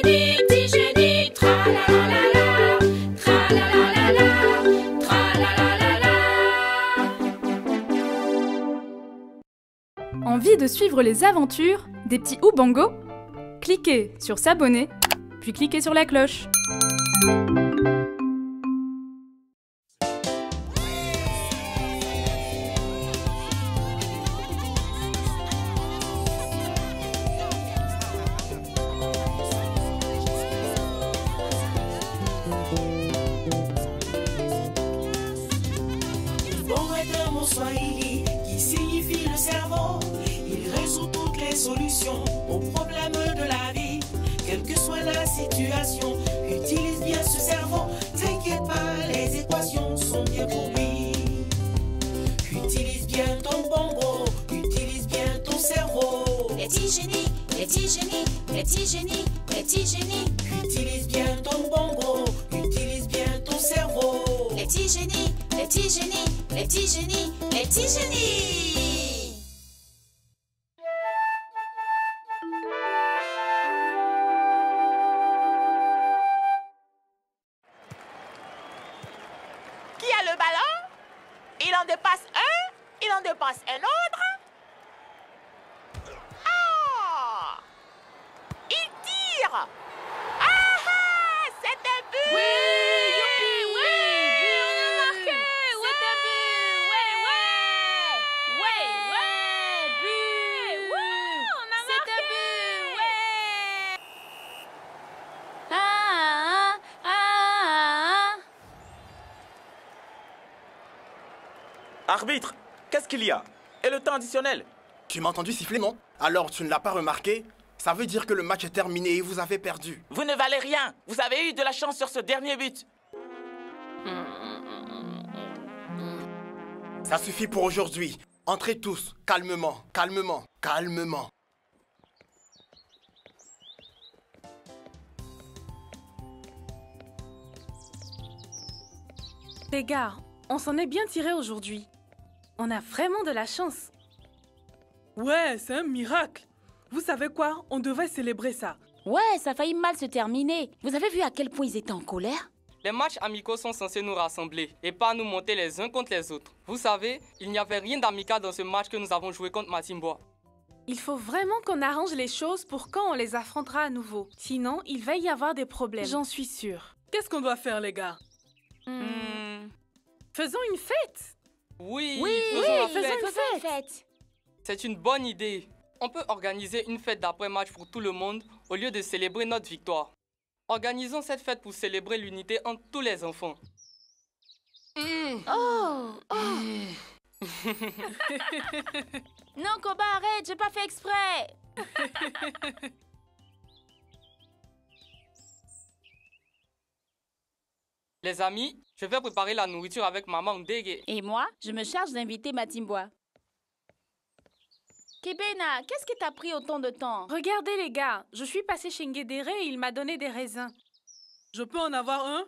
petit génie, tra-la-la-la-la, tra-la-la-la-la, tra-la-la-la-la. Envie de suivre les aventures des petits Oubango? Cliquez sur s'abonner, puis cliquez sur la cloche. Bon est un mot swahili qui signifie le cerveau. Il résout toutes les solutions aux problèmes de la vie. Quelle que soit la situation, utilise bien ce cerveau. T'inquiète pas, les équations sont bien pour lui. Utilise bien ton bongo, utilise bien ton cerveau. Les petits génies, les petits génies, les petits génies, les petits génies. Utilise bien ton bongo, utilise bien ton cerveau. Les petits génies, les petits génies, les petits génies, les petits génies. Qui a le ballon? Il en dépasse un, il en dépasse un autre. Ah! Il tire! Ah ah! C'est un but! Oui, youpi, oui, on a marqué, c'est un but, but, on a c'est un marqué. but, Ah, ah, ah. Arbitre, qu'est-ce qu'il y a? Et le temps additionnel? Tu m'as entendu siffler, non? Alors, tu ne l'as pas remarqué? Ça veut dire que le match est terminé et vous avez perdu. Vous ne valez rien. Vous avez eu de la chance sur ce dernier but. Ça suffit pour aujourd'hui. Entrez tous, calmement, calmement, calmement. Les gars, on s'en est bien tiré aujourd'hui. On a vraiment de la chance. Ouais, c'est un miracle. Vous savez quoi? On devrait célébrer ça. Ouais, ça a failli mal se terminer. Vous avez vu à quel point ils étaient en colère? Les matchs amicaux sont censés nous rassembler et pas nous monter les uns contre les autres. Vous savez, il n'y avait rien d'amical dans ce match que nous avons joué contre Matimboa. Il faut vraiment qu'on arrange les choses pour quand on les affrontera à nouveau. Sinon, il va y avoir des problèmes, j'en suis sûre. Qu'est-ce qu'on doit faire, les gars? Faisons une fête! Oui, faisons une fête! C'est une bonne idée. On peut organiser une fête d'après-match pour tout le monde au lieu de célébrer notre victoire. Organisons cette fête pour célébrer l'unité entre tous les enfants. Non, Koba, arrête, j'ai pas fait exprès. Les amis, je vais préparer la nourriture avec maman Ndege. Et moi, je me charge d'inviter Matimboa. Kebena, qu'est-ce qui t'a pris autant de temps? Regardez les gars, je suis passée chez Ngedere et il m'a donné des raisins. Je peux en avoir un?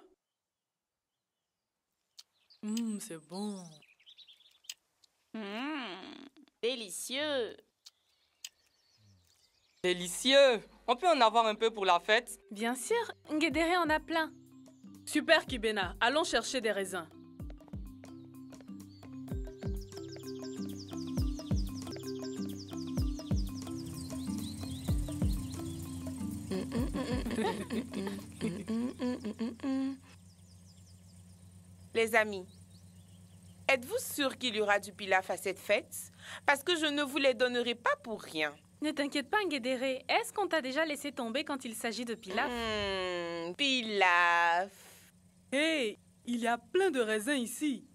C'est bon. Délicieux. Délicieux. On peut en avoir un peu pour la fête? Bien sûr, Ngedere en a plein. Super, Kibena. Allons chercher des raisins. Les amis, êtes-vous sûrs qu'il y aura du pilaf à cette fête? Parce que je ne vous les donnerai pas pour rien. Ne t'inquiète pas, Ngedere. Est-ce qu'on t'a déjà laissé tomber quand il s'agit de pilaf? Pilaf. Hey, il y a plein de raisins ici.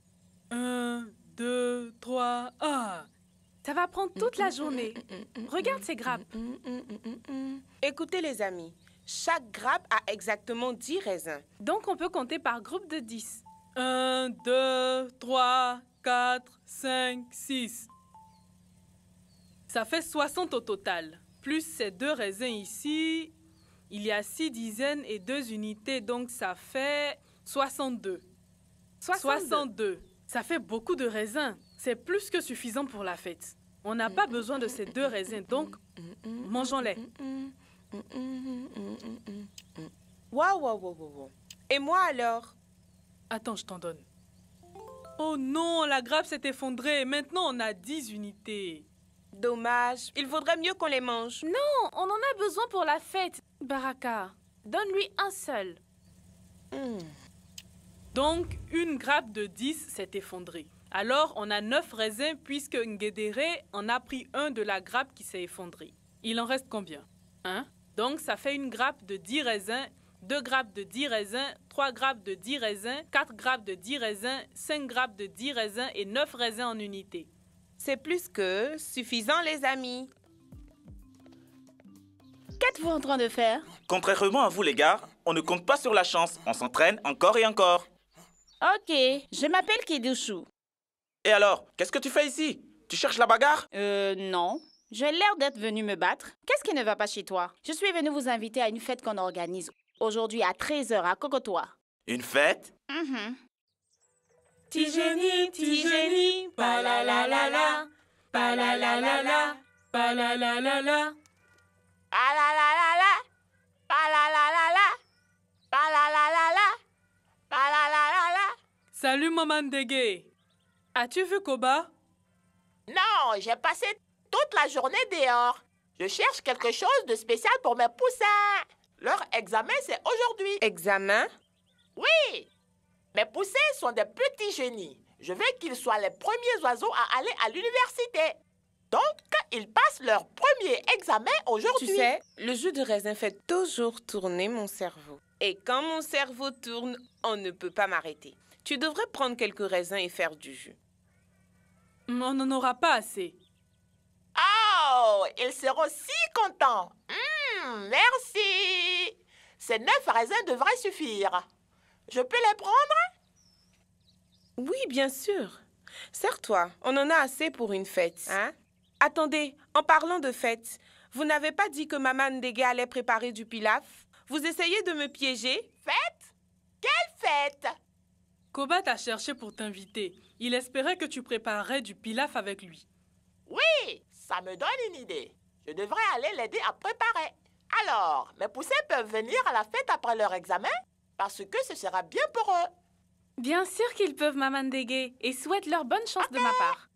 1, 2, 3, ah! Ça va prendre toute la journée. Regarde ces grappes. Écoutez les amis, chaque grappe a exactement 10 raisins. Donc on peut compter par groupe de 10. 1, 2, 3, 4, 5, 6. Ça fait 60 au total. Plus ces 2 raisins ici, il y a 6 dizaines et 2 unités, donc ça fait 62. 62. Ça fait beaucoup de raisins. C'est plus que suffisant pour la fête. On n'a pas besoin de ces 2 raisins, donc mangeons-les. Waouh, waouh, waouh, waouh. Et moi alors? Attends, je t'en donne. Oh non, la grappe s'est effondrée. Maintenant, on a 10 unités. Dommage. Il vaudrait mieux qu'on les mange. Non, on en a besoin pour la fête. Baraka, donne-lui un seul. Donc, une grappe de 10 s'est effondrée. Alors, on a 9 raisins puisque Ngedere en a pris un de la grappe qui s'est effondrée. Il en reste combien? Donc, ça fait une grappe de 10 raisins, 2 grappes de 10 raisins, 3 grappes de 10 raisins, 4 grappes de 10 raisins, 5 grappes de 10 raisins et 9 raisins en unité. C'est plus que suffisant, les amis. Qu'êtes-vous en train de faire? Contrairement à vous, les gars, on ne compte pas sur la chance. On s'entraîne encore et encore. Ok, je m'appelle Kidushu. Et alors, qu'est-ce que tu fais ici? Tu cherches la bagarre? Non. J'ai l'air d'être venue me battre. Qu'est-ce qui ne va pas chez toi? Je suis venue vous inviter à une fête qu'on organise aujourd'hui à 13h à Cocotois. Une fête? Tigénie, pa la la la la, pa la la la la, pa la la la la. Pa la la la la, pa la la la la, pa la la la la, pa la la la la. Salut, Maman Dege. As-tu vu Koba? Non, j'ai passé toute la journée dehors. Je cherche quelque chose de spécial pour mes poussins. Leur examen, c'est aujourd'hui. Examen? Oui. Mes poussins sont des petits génies. Je veux qu'ils soient les premiers oiseaux à aller à l'université. Donc, ils passent leur premier examen aujourd'hui. Tu sais, le jus de raisin fait toujours tourner mon cerveau. Et quand mon cerveau tourne, on ne peut pas m'arrêter. Tu devrais prendre quelques raisins et faire du jus. On n'en aura pas assez. Oh, ils seront si contents. Merci. Ces 9 raisins devraient suffire. Je peux les prendre? Oui, bien sûr. Serre-toi, on en a assez pour une fête. Attendez, en parlant de fête, vous n'avez pas dit que Maman Ndege allait préparer du pilaf? Vous essayez de me piéger? Fête? Quelle fête? Koba t'a cherché pour t'inviter. Il espérait que tu préparerais du pilaf avec lui. Oui, ça me donne une idée. Je devrais aller l'aider à préparer. Alors, mes poussins peuvent venir à la fête après leur examen parce que ce sera bien pour eux. Bien sûr qu'ils peuvent, Maman Dege, et souhaite leur bonne chance de ma part.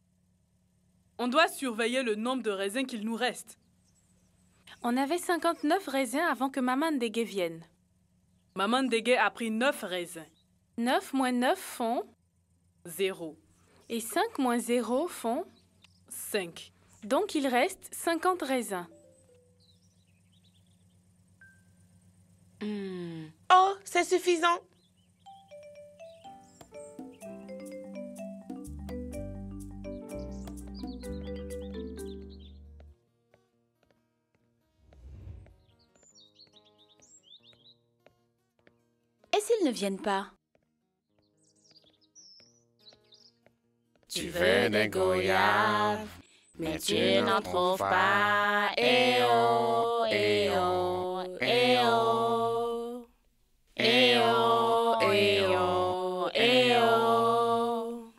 On doit surveiller le nombre de raisins qu'il nous reste. On avait 59 raisins avant que Maman Dege vienne. Maman Dege a pris 9 raisins. 9 moins 9 font 0. Et 5 moins 0 font 5. Donc il reste 50 raisins. Oh, c'est suffisant. Et s'ils ne viennent pas? Tu veux des goyaves, mais tu n'en trouves pas. Eh oh, eh oh, eh oh. Eh oh, eh oh, eh oh.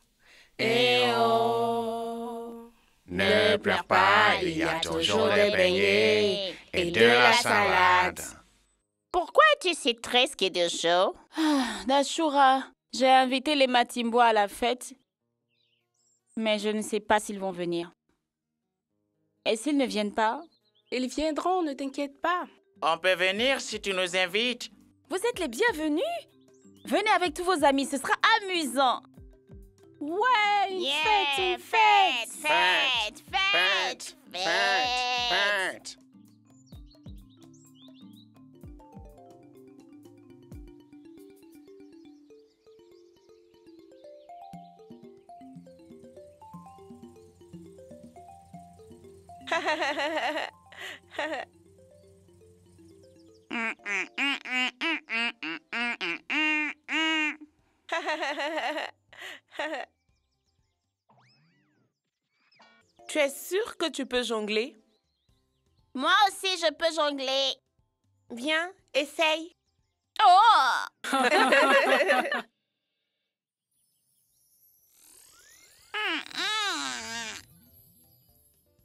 Eh oh. Ne pleure pas, il y a toujours des beignets et de la salade. Pourquoi es-tu si triste, Kidushu? Dashura, j'ai invité les Matimbo à la fête, mais je ne sais pas s'ils vont venir. Et s'ils ne viennent pas? Ils viendront, ne t'inquiète pas. On peut venir si tu nous invites. Vous êtes les bienvenus. Venez avec tous vos amis, ce sera amusant. Ouais, une fête, une fête. Fête, fête, fête. Tu es sûr que tu peux jongler? Moi aussi, je peux jongler. Viens, essaye. Oh!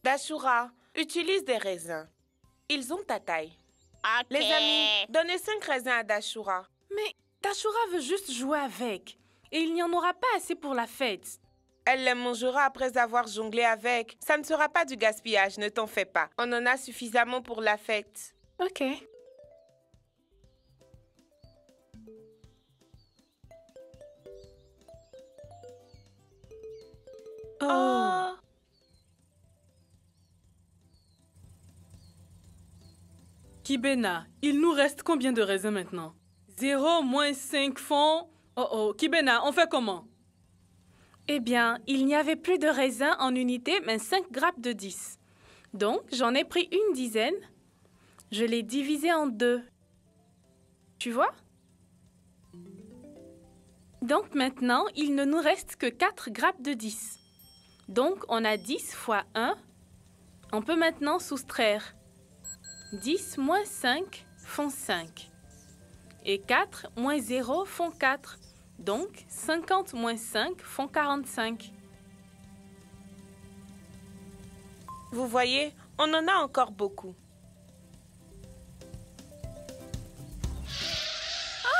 Dashura, utilise des raisins. Ils ont ta taille. Ok. Les amis, donnez 5 raisins à Dashura. Mais Dashura veut juste jouer avec. Et il n'y en aura pas assez pour la fête. Elle les mangera après avoir jonglé avec. Ça ne sera pas du gaspillage, ne t'en fais pas. On en a suffisamment pour la fête. Ok. Oh. Kibena, il nous reste combien de raisins maintenant? 0 moins 5 font... Oh, Kibena, on fait comment? Eh bien, il n'y avait plus de raisins en unité, mais 5 grappes de 10. Donc, j'en ai pris une dizaine. Je l'ai divisé en 2. Tu vois? Donc maintenant, il ne nous reste que 4 grappes de 10. Donc, on a 10 fois 1. On peut maintenant soustraire. 10 moins 5 font 5. Et 4 moins 0 font 4. Donc, 50 moins 5 font 45. Vous voyez, on en a encore beaucoup.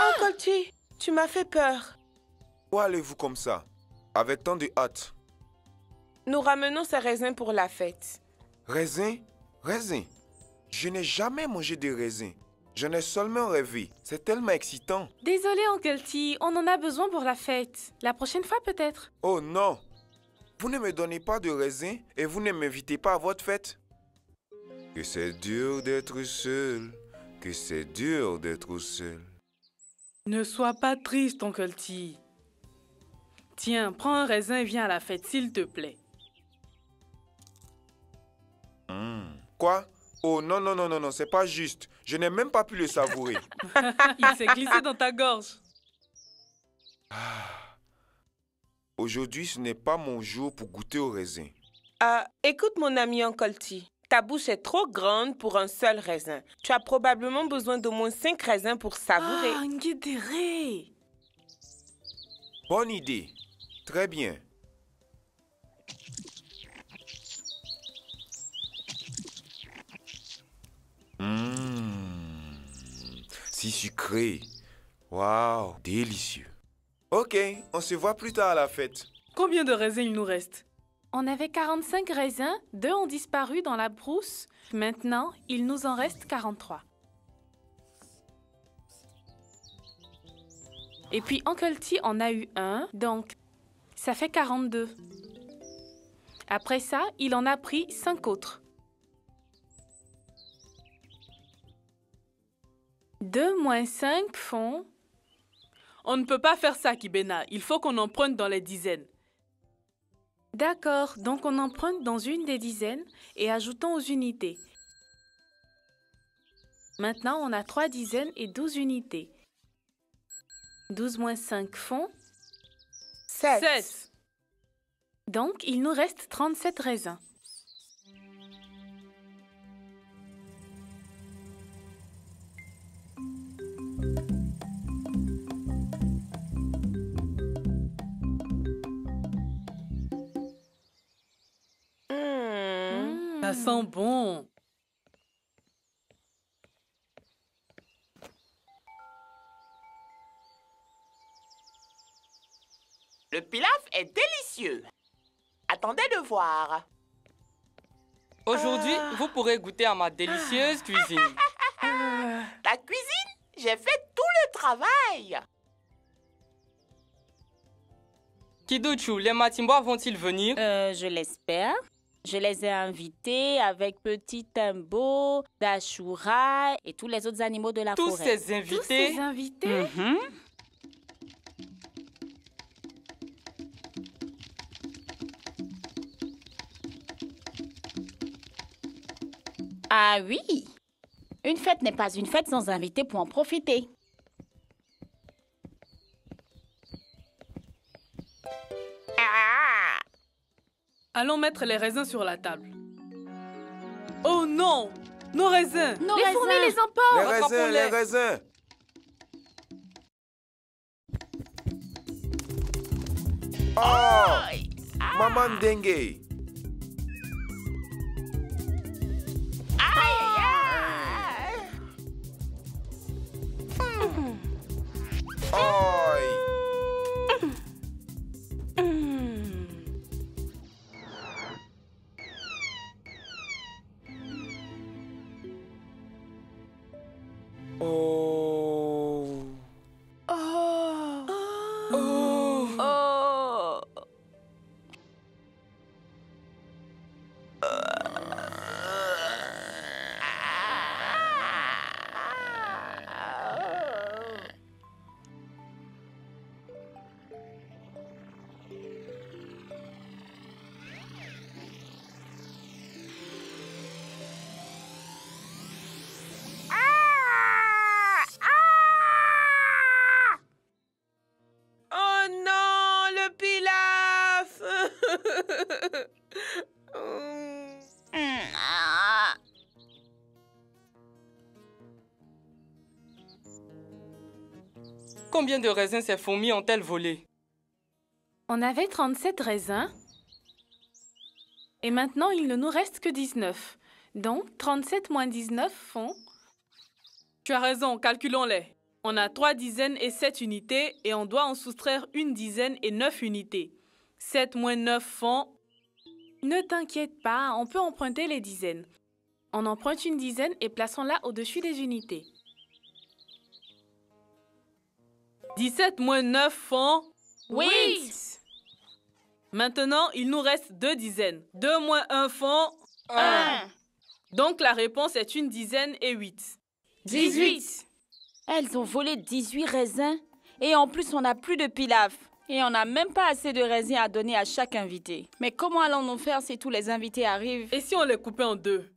Oh, Colty, tu m'as fait peur. Où allez-vous comme ça, avec tant de hâte? Nous ramenons ces raisins pour la fête. Raisins? Raisins? Je n'ai jamais mangé de raisins. J'en ai seulement rêvé. C'est tellement excitant. Désolé, Uncle T, on en a besoin pour la fête. La prochaine fois, peut-être. Oh non! Vous ne me donnez pas de raisins et vous ne m'invitez pas à votre fête? Que c'est dur d'être seul. Que c'est dur d'être seul. Ne sois pas triste, Oncle T. Tiens, prends un raisin et viens à la fête, s'il te plaît. Quoi? Oh non, non, non, non, non, c'est pas juste. Je n'ai même pas pu le savourer. Il s'est glissé dans ta gorge. Aujourd'hui, ce n'est pas mon jour pour goûter au raisin. Écoute mon ami Uncle T. Ta bouche est trop grande pour un seul raisin. Tu as probablement besoin d'au moins 5 raisins pour savourer. Ah, Ngedere! Bonne idée. Très bien. Si sucré. Waouh, délicieux. Ok, on se voit plus tard à la fête. Combien de raisins il nous reste? On avait 45 raisins, 2 ont disparu dans la brousse. Maintenant, il nous en reste 43. Et puis Uncle T en a eu un, donc ça fait 42. Après ça, il en a pris 5 autres. 2 moins 5 font... On ne peut pas faire ça, Kibena. Il faut qu'on emprunte dans les dizaines. D'accord, donc on emprunte dans une des dizaines et ajoutons aux unités. Maintenant, on a 3 dizaines et 12 unités. 12 moins 5 font... 7. Donc, il nous reste 37 raisins. Ça sent bon. Le pilaf est délicieux. Attendez de voir. Aujourd'hui, vous pourrez goûter à ma délicieuse cuisine. Ta cuisine? J'ai fait tout le travail. Kiduchu, les Matimbois vont-ils venir? Je l'espère. Je les ai invités avec Petit Timbo, Dashura et tous les autres animaux de la Tous forêt. ces invités? Tous ces invités? Ah oui! Une fête n'est pas une fête sans invités pour en profiter. Allons mettre les raisins sur la table. Oh non! Nos raisins! Les fourmis les emportent! Les raisins! Oh! Maman Dengue! Oh. Oh. Oh. Oh. Oh non, le pilaf. Combien de raisins ces fourmis ont-elles volé? On avait 37 raisins. Et maintenant, il ne nous reste que 19. Donc, 37 moins 19 font... Tu as raison, calculons-les. On a 3 dizaines et 7 unités et on doit en soustraire 1 dizaine et 9 unités. 7 moins 9 font... Ne t'inquiète pas, on peut emprunter les dizaines. On emprunte une dizaine et plaçons-la au-dessus des unités. 17 moins 9 font... 8. Maintenant, il nous reste 2 dizaines. 2 moins 1 font... 1. Donc, la réponse est 1 dizaine et 8. 18. Elles ont volé 18 raisins. Et en plus, on n'a plus de pilaf. Et on n'a même pas assez de raisins à donner à chaque invité. Mais comment allons-nous faire si tous les invités arrivent? Et si on les coupait en deux?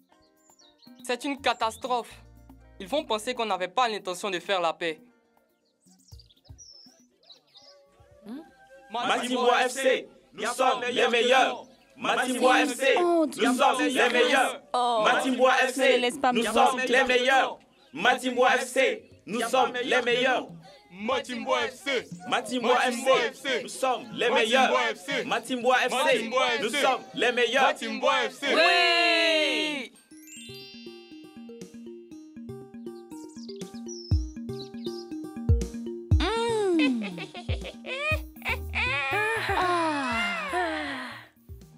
C'est une catastrophe. Ils vont penser qu'on n'avait pas l'intention de faire la paix. Matimboa FC, nous sommes les meilleurs. Matimboa FC, nous sommes les meilleurs. Matimboa FC, nous sommes les meilleurs. Matimboa FC, nous sommes les meilleurs. Matimboa FC. Matimboa FC, nous sommes les meilleurs. Matimboa FC, nous sommes les meilleurs. Matimboa FC. Oui!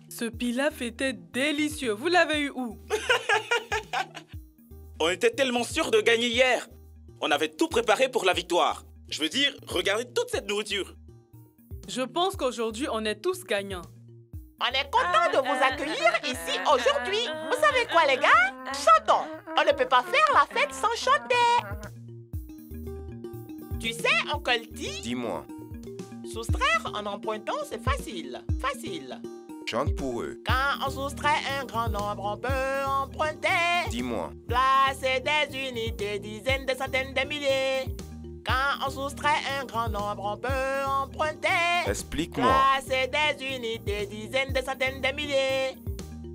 Ce pilaf était délicieux. Vous l'avez eu où? On était tellement sûrs de gagner hier. On avait tout préparé pour la victoire. Je veux dire, regardez toute cette nourriture. Je pense qu'aujourd'hui, on est tous gagnants. On est content de vous accueillir ici aujourd'hui. Vous savez quoi, les gars? Chantons. On ne peut pas faire la fête sans chanter. Tu sais, Oncle T? Dis-moi. Soustraire en empruntant, c'est facile. Facile. Chante pour eux. Quand on soustrait un grand nombre, on peut emprunter. Dis-moi. Placer des unités, dizaines, des centaines, des milliers. Quand on soustrait un grand nombre, on peut emprunter. Explique-moi. Placer des unités, dizaines, des centaines, des milliers.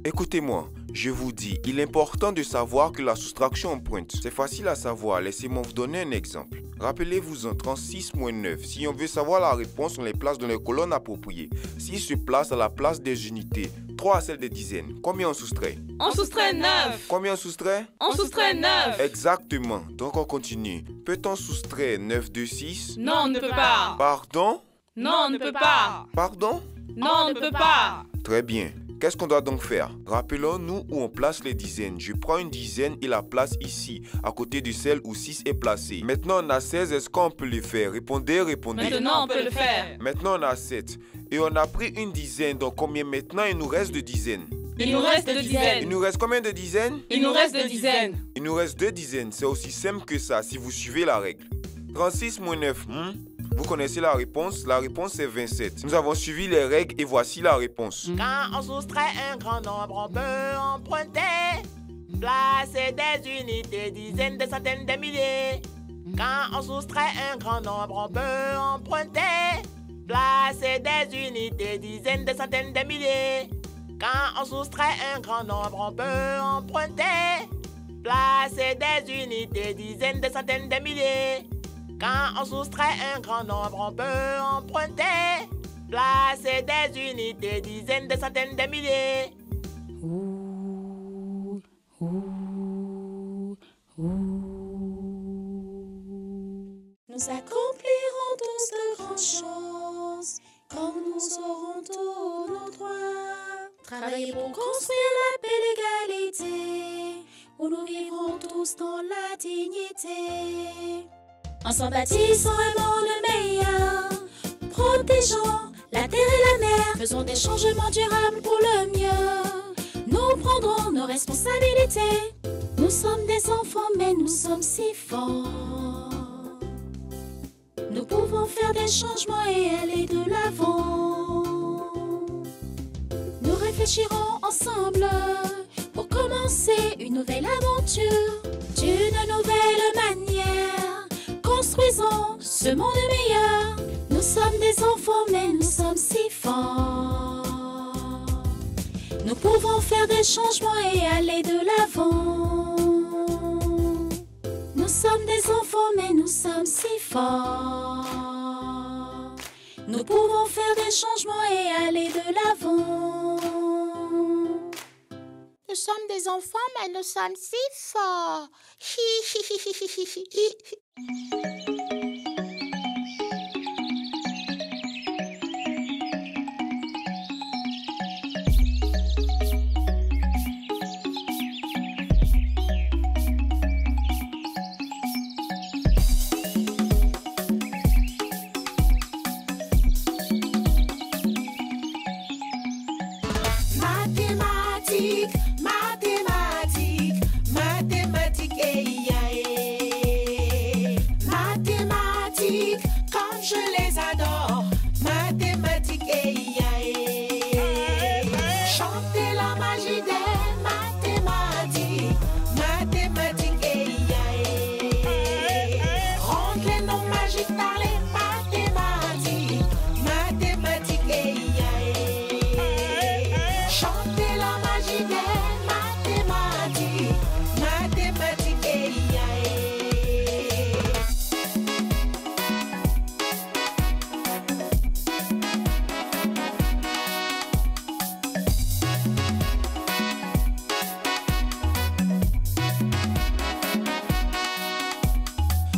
Écoutez-moi, je vous dis, il est important de savoir que la soustraction emprunte. C'est facile à savoir, laissez-moi vous donner un exemple. Rappelez-vous-en 36 moins 9. Si on veut savoir la réponse, on les place dans les colonnes appropriées. S'ils se placent à la place des unités, 3 à celle des dizaines, combien on soustrait? On soustrait 9. Combien on soustrait? On soustrait 9. Exactement, donc on continue. Peut-on soustraire 9 de 6? Non, on ne peut pas. Pardon? Non, on ne peut pas. Pardon? Non, on ne peut pas. Très bien. Qu'est-ce qu'on doit donc faire? Rappelons-nous où on place les dizaines. Je prends une dizaine et la place ici, à côté de celle où 6 est placé. Maintenant, on a 16. Est-ce qu'on peut le faire? Répondez, répondez. Maintenant, on peut le faire. Maintenant, on a 7. Et on a pris une dizaine. Donc, combien maintenant il nous reste de dizaines? Il nous reste 2 dizaines. Il nous reste combien de dizaines? Il nous reste 2 dizaines. Il nous reste 2 dizaines. C'est aussi simple que ça, si vous suivez la règle. 36 moins 9, Vous connaissez la réponse? La réponse c'est 27. Nous avons suivi les règles et voici la réponse. Quand on soustrait un grand nombre, on peut emprunter. Placer des unités, dizaines, des centaines, des milliers. Quand on soustrait un grand nombre, on peut emprunter. Placer des unités, dizaines, des centaines, des milliers. Quand on soustrait un grand nombre, on peut emprunter. Placer des unités, dizaines, des centaines, des milliers. Quand on soustrait un grand nombre, on peut emprunter. Placer des unités, dizaines, des centaines, des milliers. Nous accomplirons tous de grandes choses, comme nous aurons tous nos droits. Travailler pour construire la paix, l'égalité, où nous vivrons tous dans la dignité. Ensemble bâtissons un monde meilleur, protégeons la terre et la mer, faisons des changements durables pour le mieux. Nous prendrons nos responsabilités. Nous sommes des enfants, mais nous sommes si forts. Nous pouvons faire des changements et aller de l'avant. Nous réfléchirons ensemble pour commencer une nouvelle aventure. D'une nouvelle manière, construisons ce monde meilleur. Nous sommes des enfants, mais nous sommes si forts. Nous pouvons faire des changements et aller de l'avant. Nous sommes des enfants, mais nous sommes si forts. Nous pouvons faire des changements et aller de l'avant. Nous sommes des enfants, mais nous sommes si forts.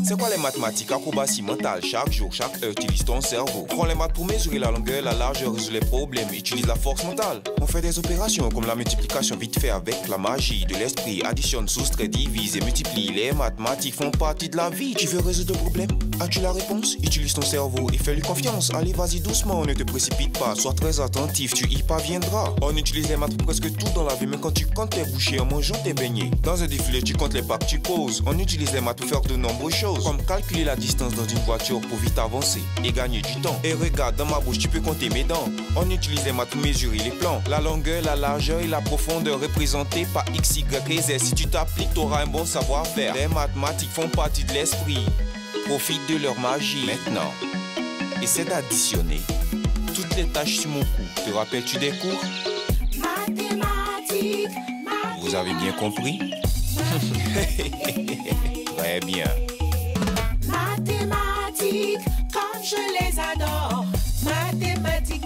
C'est quoi les mathématiques? Acrobatie mentale. Chaque jour, chaque heure, utilise ton cerveau. Prends les maths pour mesurer la longueur, la largeur, résoudre les problèmes. Utilise la force mentale. On fait des opérations comme la multiplication vite fait avec la magie de l'esprit. Additionne, soustrait, divise et multiplie. Les mathématiques font partie de la vie. Tu veux résoudre un problème? As-tu la réponse? Utilise ton cerveau et fais-lui confiance. Allez, vas-y doucement, ne te précipite pas. Sois très attentif, tu y parviendras. On utilise les maths pour presque tout dans la vie, même quand tu comptes tes bouchées en mangeant tes beignets. Dans un défilé, tu comptes les pas que tu poses. On utilise les maths pour faire de nombreuses choses, comme calculer la distance dans une voiture pour vite avancer et gagner du temps. Et regarde, dans ma bouche, tu peux compter mes dents. On utilise les maths pour mesurer les plans. La longueur, la largeur et la profondeur représentées par X, Y et Z. Si tu t'appliques, tu auras un bon savoir-faire. Les mathématiques font partie de l'esprit. Profite de leur magie. Maintenant, essaie d'additionner toutes les tâches sur mon cou. Te rappelles-tu des cours? Mathématiques. Vous avez bien compris? Très bien. Mathématiques, comme je les adore. Mathématiques,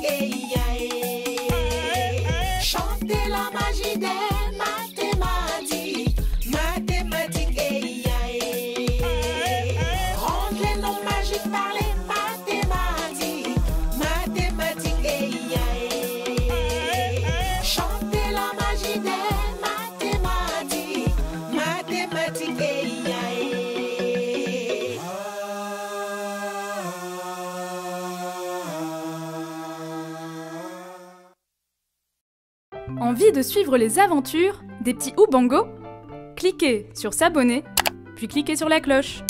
chantez la magie des mathématiques. Mathématiques, rendre les noms magiques par les mathématiques. Mathématiques, chantez la magie des mathématiques. Mathématiques, Envie de suivre les aventures des petits Oubango? Cliquez sur s'abonner, puis cliquez sur la cloche.